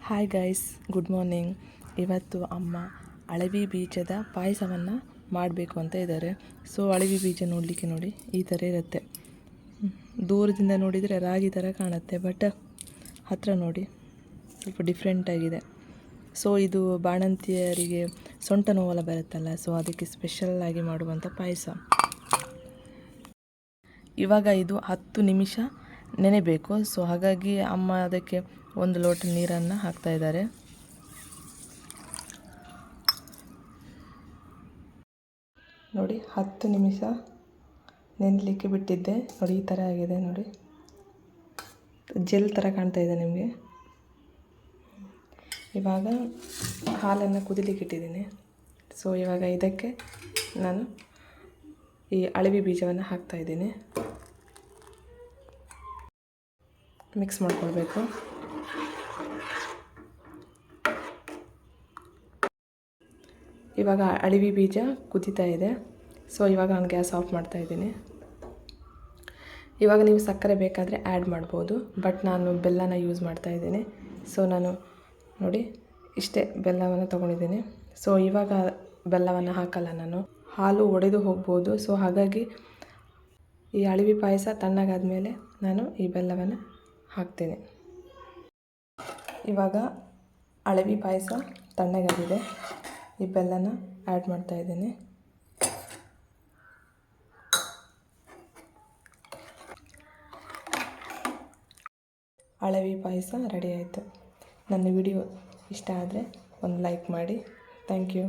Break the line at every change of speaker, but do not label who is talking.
Hi guys, good morning. ಇವತ್ತು ಅಮ್ಮ ಅಳವಿ ಬೀಜದ ಪಾಯಸವನ್ನು ಮಾಡಬೇಕು ಅಂತ ಇದ್ದಾರೆ. ಸೊ ಅಳವಿ ಬೀಜ ನೋಡಲಿಕ್ಕೆ ನೋಡಿ ಈ ಥರ ಇರುತ್ತೆ. ದೂರದಿಂದ ನೋಡಿದರೆ ರಾಗಿ ಥರ ಕಾಣುತ್ತೆ, ಬಟ್ ಹತ್ತಿರ ನೋಡಿ ಸ್ವಲ್ಪ ಡಿಫ್ರೆಂಟಾಗಿದೆ. ಸೊ ಇದು ಬಾಣಂತಿಯರಿಗೆ ಸೊಂಟ ನೋವೆಲ್ಲ ಬರುತ್ತಲ್ಲ, ಸೊ ಅದಕ್ಕೆ ಸ್ಪೆಷಲ್ಲಾಗಿ ಮಾಡುವಂಥ ಪಾಯಸ. ಇವಾಗ ಇದು 10 ನಿಮಿಷ ನೆನೆಬೇಕು. ಸೊ ಹಾಗಾಗಿ ಅಮ್ಮ ಅದಕ್ಕೆ 1 ಲೋಟ ನೀರನ್ನು ಹಾಕ್ತಾ ಇದ್ದಾರೆ. ನೋಡಿ 10 ನಿಮಿಷ ನೆನೆಲಿಕ್ಕೆ ಬಿಟ್ಟಿದ್ದೆ. ನೋಡಿ ಈ ಥರ ಆಗಿದೆ, ನೋಡಿ ಜೆಲ್ ಥರ ಕಾಣ್ತಾ ಇದೆ ನಿಮಗೆ. ಇವಾಗ ಹಾಲನ್ನು ಕುದಿಲಿಕ್ಕೆ ಇಟ್ಟಿದ್ದೀನಿ. ಸೊ ಇವಾಗ ಇದಕ್ಕೆ ನಾನು ಈ ಅಳವಿ ಬೀಜವನ್ನು ಹಾಕ್ತಾಯಿದ್ದೀನಿ. ಮಿಕ್ಸ್ ಮಾಡ್ಕೊಳ್ಬೇಕು. ಇವಾಗ ಅಳವಿ ಬೀಜ ಕುದೀತಾ ಇದೆ. ಸೊ ಇವಾಗ ನಾನು ಗ್ಯಾಸ್ ಆಫ್ ಮಾಡ್ತಾಯಿದ್ದೀನಿ. ಇವಾಗ ನೀವು ಸಕ್ಕರೆ ಬೇಕಾದರೆ ಆ್ಯಡ್ ಮಾಡ್ಬೋದು, ಬಟ್ ನಾನು ಬೆಲ್ಲನ ಯೂಸ್ ಮಾಡ್ತಾಯಿದ್ದೀನಿ. ಸೊ ನಾನು ನೋಡಿ ಇಷ್ಟೇ ಬೆಲ್ಲವನ್ನು ತೊಗೊಂಡಿದ್ದೀನಿ. ಸೊ ಇವಾಗ ಬೆಲ್ಲವನ್ನು ಹಾಕಲ್ಲ ನಾನು, ಹಾಲು ಒಡೆದು ಹೋಗ್ಬೋದು. ಸೊ ಹಾಗಾಗಿ ಈ ಅಳವಿ ಪಾಯಸ ತಣ್ಣಗಾದ ಮೇಲೆ ನಾನು ಈ ಬೆಲ್ಲವನ್ನು ಹಾಕ್ತೇನೆ. ಇವಾಗ ಅಳವಿ ಪಾಯಸ ತಣ್ಣಗಾಗಿದೆ. ಈ ಬೆಲ್ಲನ ಆ್ಯಡ್ ಮಾಡ್ತಾಯಿದ್ದೀನಿ. ಅಳವಿ ಪಾಯಸ ರೆಡಿ ಆಯಿತು. ನನ್ನ ವಿಡಿಯೋ ಇಷ್ಟ ಆದರೆ ಒಂದು ಲೈಕ್ ಮಾಡಿ. Thank you.